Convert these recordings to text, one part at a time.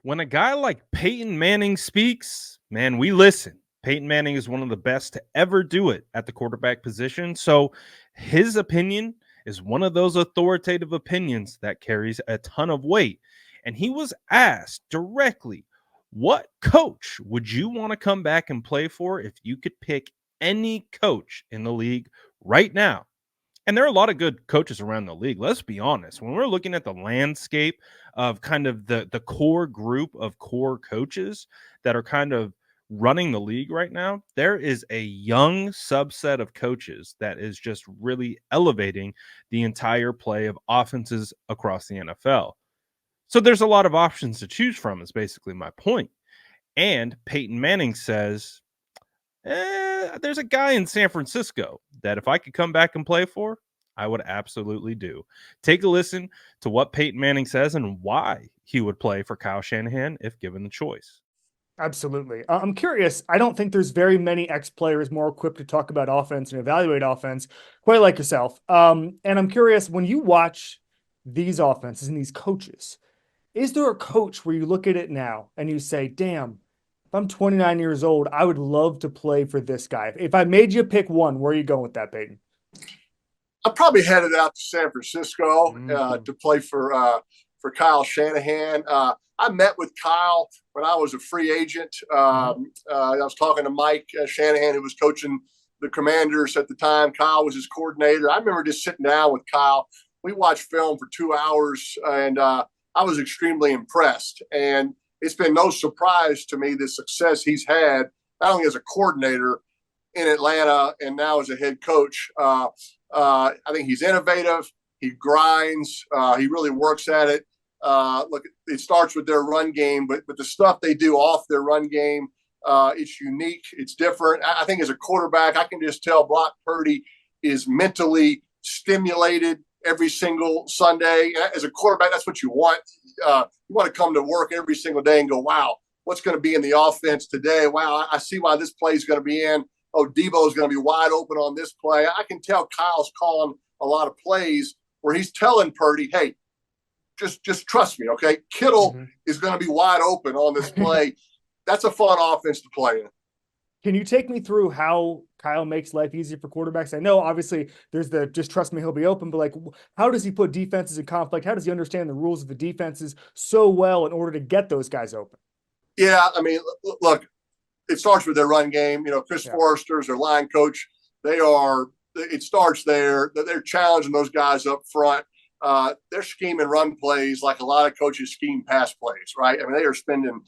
When a guy like Peyton Manning speaks, man, we listen. Peyton Manning is one of the best to ever do it at the quarterback position. So his opinion is one of those authoritative opinions that carries a ton of weight. And he was asked directly, what coach would you want to come back and play for if you could pick any coach in the league right now? And there are a lot of good coaches around the league. Let's be honest. When we're looking at the landscape of kind of the core group of core coaches that are kind of running the league right now, there is a young subset of coaches that is just really elevating the entire play of offenses across the NFL. So there's a lot of options to choose from, is basically my point. And Peyton Manning says, there's a guy in San Francisco that if I could come back and play for, I would absolutely do. Take a listen to what Peyton Manning says and why he would play for Kyle Shanahan if given the choice. Absolutely. I'm curious. I don't think there's very many ex-players more equipped to talk about offense and evaluate offense, quite like yourself. And I'm curious, when you watch these offenses and these coaches, is there a coach where you look at it now and you say, damn, if I'm 29 years old, I would love to play for this guy. If I made you pick one, where are you going with that, Peyton? I probably headed out to San Francisco Mm-hmm. to play for Kyle Shanahan. I met with Kyle when I was a free agent. I was talking to Mike Shanahan, who was coaching the Commanders at the time. Kyle was his coordinator. I remember just sitting down with Kyle. We watched film for 2 hours, and I was extremely impressed. And it's been no surprise to me the success he's had, not only as a coordinator in Atlanta and now as a head coach. I think he's innovative. He grinds. He really works at it. Look, it starts with their run game, but the stuff they do off their run game, it's unique. It's different. I think as a quarterback, I can just tell Brock Purdy is mentally stimulated every single Sunday. As a quarterback, that's what you want. You want to come to work every single day and go, wow, what's going to be in the offense today? Wow, I see why this play is going to be in. Oh, Debo is going to be wide open on this play. I can tell Kyle's calling a lot of plays where he's telling Purdy, hey, just trust me, okay? Kittle is going to be wide open on this play. That's a fun offense to play in. Can you take me through how Kyle makes life easier for quarterbacks? I know obviously there's the just trust me, he'll be open, but like how does he put defenses in conflict? How does he understand the rules of the defenses so well in order to get those guys open? Yeah, I mean, look, it starts with their run game. You know, Chris Forrester's their line coach. It starts there. They're challenging those guys up front. They're scheming run plays like a lot of coaches scheme pass plays, right? I mean, they are spending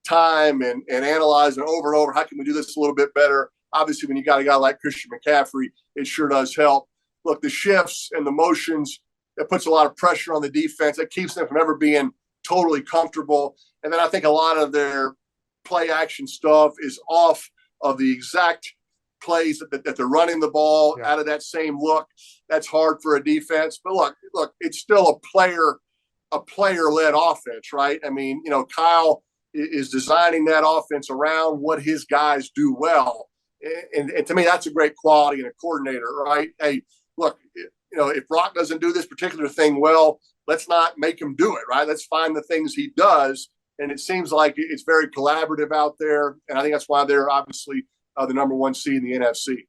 time and analyzing over and over. How can we do this a little bit better? Obviously, when you got a guy like Christian McCaffrey, it sure does help. Look, the shifts and the motions, that puts a lot of pressure on the defense. That keeps them from ever being totally comfortable. And then I think a lot of their play action stuff is off of the exact plays that they're running the ball out of that same look. That's hard for a defense. But look, it's still a player-led offense, right? I mean, Kyle is designing that offense around what his guys do well. And to me, that's a great quality in a coordinator, right? Hey, look, if Brock doesn't do this particular thing well, let's not make him do it, right? Let's find the things he does. And it seems like it's very collaborative out there. And I think that's why they're obviously the number one seed in the NFC.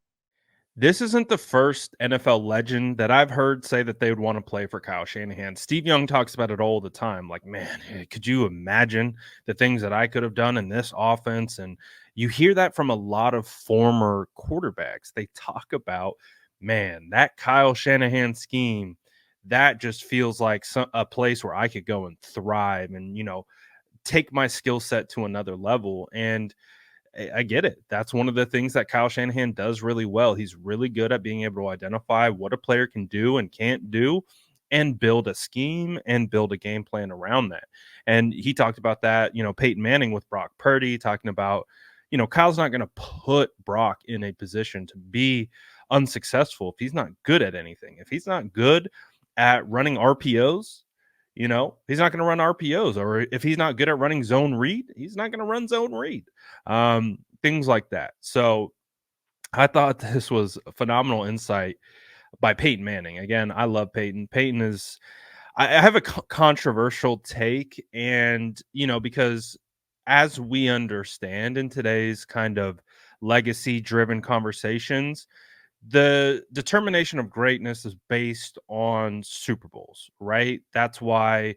This isn't the first NFL legend that I've heard say that they would want to play for Kyle Shanahan. Steve Young talks about it all the time. Like, man, could you imagine the things that I could have done in this offense? And you hear that from a lot of former quarterbacks. They talk about, man, that Kyle Shanahan scheme, that just feels like a place where I could go and thrive and, take my skill set to another level. And I get it. That's one of the things that Kyle Shanahan does really well. He's really good at being able to identify what a player can do and can't do and build a scheme and build a game plan around that. And he talked about that, Peyton Manning with Brock Purdy, talking about, Kyle's not going to put Brock in a position to be unsuccessful if he's not good at anything. If he's not good at running RPOs, he's not going to run RPOs, or if he's not good at running zone read, he's not going to run zone read. Things like that. So I thought this was a phenomenal insight by Peyton Manning. Again, I love Peyton. Peyton is, I have a controversial take, and because as we understand in today's kind of legacy driven conversations, the determination of greatness is based on Super Bowls, right? That's why,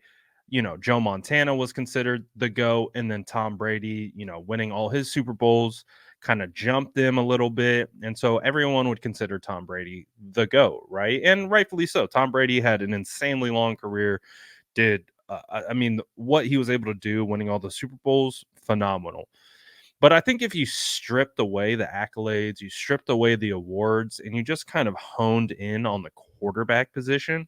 Joe Montana was considered the GOAT, and then Tom Brady, winning all his Super Bowls kind of jumped them a little bit. And so everyone would consider Tom Brady the GOAT, right? And rightfully so. Tom Brady had an insanely long career, what he was able to do winning all the Super Bowls, phenomenal. But I think if you stripped away the accolades, you stripped away the awards, and you just kind of honed in on the quarterback position,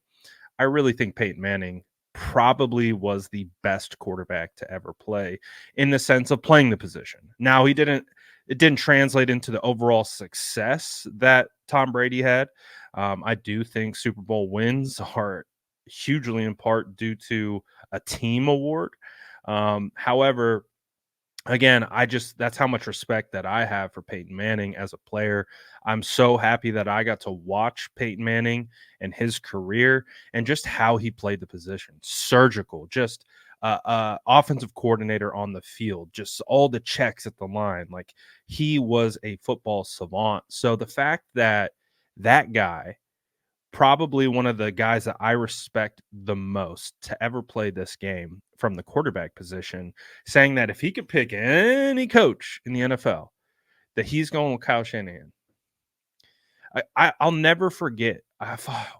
I really think Peyton Manning probably was the best quarterback to ever play in the sense of playing the position. Now, it didn't translate into the overall success that Tom Brady had. I do think Super Bowl wins are hugely in part due to a team award. However, again, that's how much respect that I have for Peyton Manning as a player. I'm so happy that I got to watch Peyton Manning and his career and just how he played the position. Surgical, just offensive coordinator on the field, just all the checks at the line. Like, he was a football savant. So the fact that that guy, probably one of the guys that I respect the most to ever play this game from the quarterback position, saying that if he could pick any coach in the NFL, that he's going with Kyle Shanahan. I'll never forget.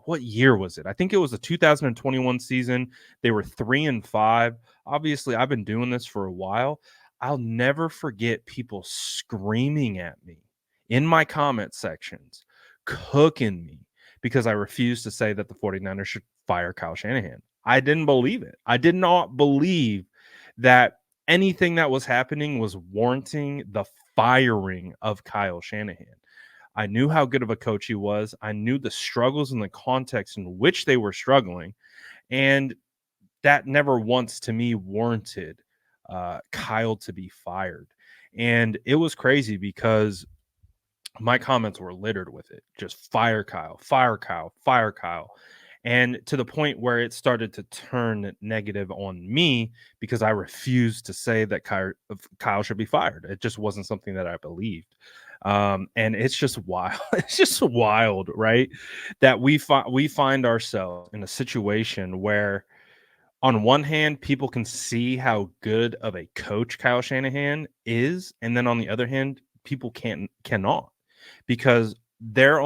What year was it? I think it was the 2021 season. They were 3-5. Obviously, I've been doing this for a while. I'll never forget people screaming at me in my comment sections, cooking me because I refused to say that the 49ers should fire Kyle Shanahan. I didn't believe it. I did not believe that anything that was happening was warranting the firing of Kyle Shanahan. I knew how good of a coach he was. I knew the struggles and the context in which they were struggling. And that never once to me warranted Kyle to be fired. And it was crazy because my comments were littered with it. Just fire Kyle, fire Kyle, fire Kyle. And to the point where it started to turn negative on me because I refused to say that Kyle should be fired. It just wasn't something that I believed. And it's just wild. It's just wild, right? That we find ourselves in a situation where, on one hand, people can see how good of a coach Kyle Shanahan is, and then on the other hand, people cannot, because they're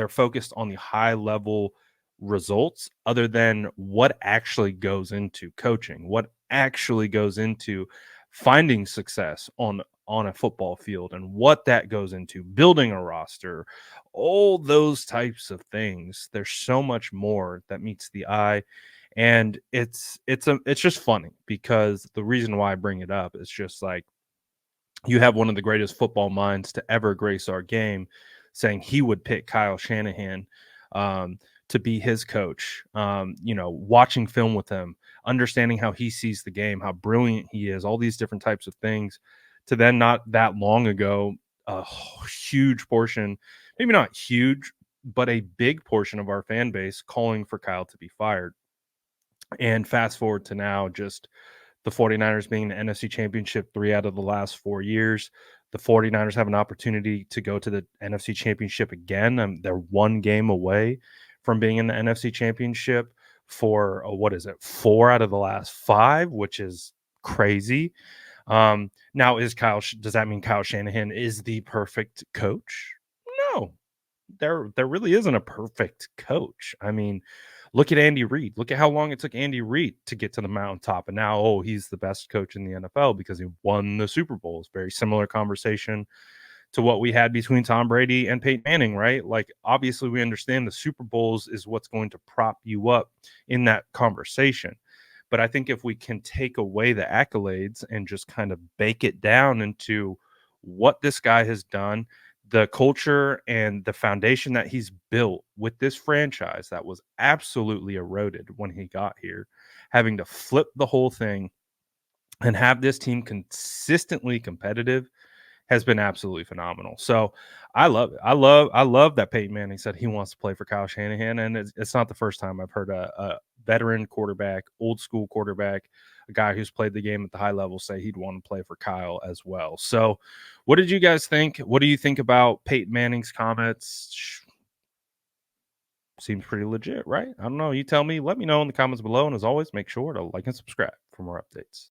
focused on the high level results other than what actually goes into coaching, what actually goes into finding success on a football field, and what that goes into building a roster, all those types of things. There's so much more that meets the eye. And it's just funny because the reason why I bring it up is just like, you have one of the greatest football minds to ever grace our game saying he would pick Kyle Shanahan to be his coach, watching film with him, understanding how he sees the game, how brilliant he is, all these different types of things, to then not that long ago, a huge portion, maybe not huge, but a big portion of our fan base calling for Kyle to be fired. And fast forward to now, just the 49ers being the NFC Championship 3 out of the last 4 years. The 49ers have an opportunity to go to the NFC Championship again. They're one game away from being in the NFC Championship for, 4 out of the last 5, which is crazy. Now, does that mean Kyle Shanahan is the perfect coach? No, there really isn't a perfect coach. I mean, look at Andy Reid. Look at how long it took Andy Reid to get to the mountaintop. And now, he's the best coach in the NFL because he won the Super Bowls. Very similar conversation to what we had between Tom Brady and Peyton Manning, right? Like, obviously, we understand the Super Bowls is what's going to prop you up in that conversation. But I think if we can take away the accolades and just kind of bake it down into what this guy has done, the culture and the foundation that he's built with this franchise that was absolutely eroded when he got here, having to flip the whole thing and have this team consistently competitive, has been absolutely phenomenal. So I love it. I love that Peyton Manning said he wants to play for Kyle Shanahan, and it's not the first time I've heard veteran quarterback, old school quarterback, a guy who's played the game at the high level, say he'd want to play for Kyle as well. So what did you guys think? What do you think about Peyton Manning's comments? Seems pretty legit, right? I don't know. You tell me. Let me know in the comments below. And as always, make sure to like and subscribe for more updates.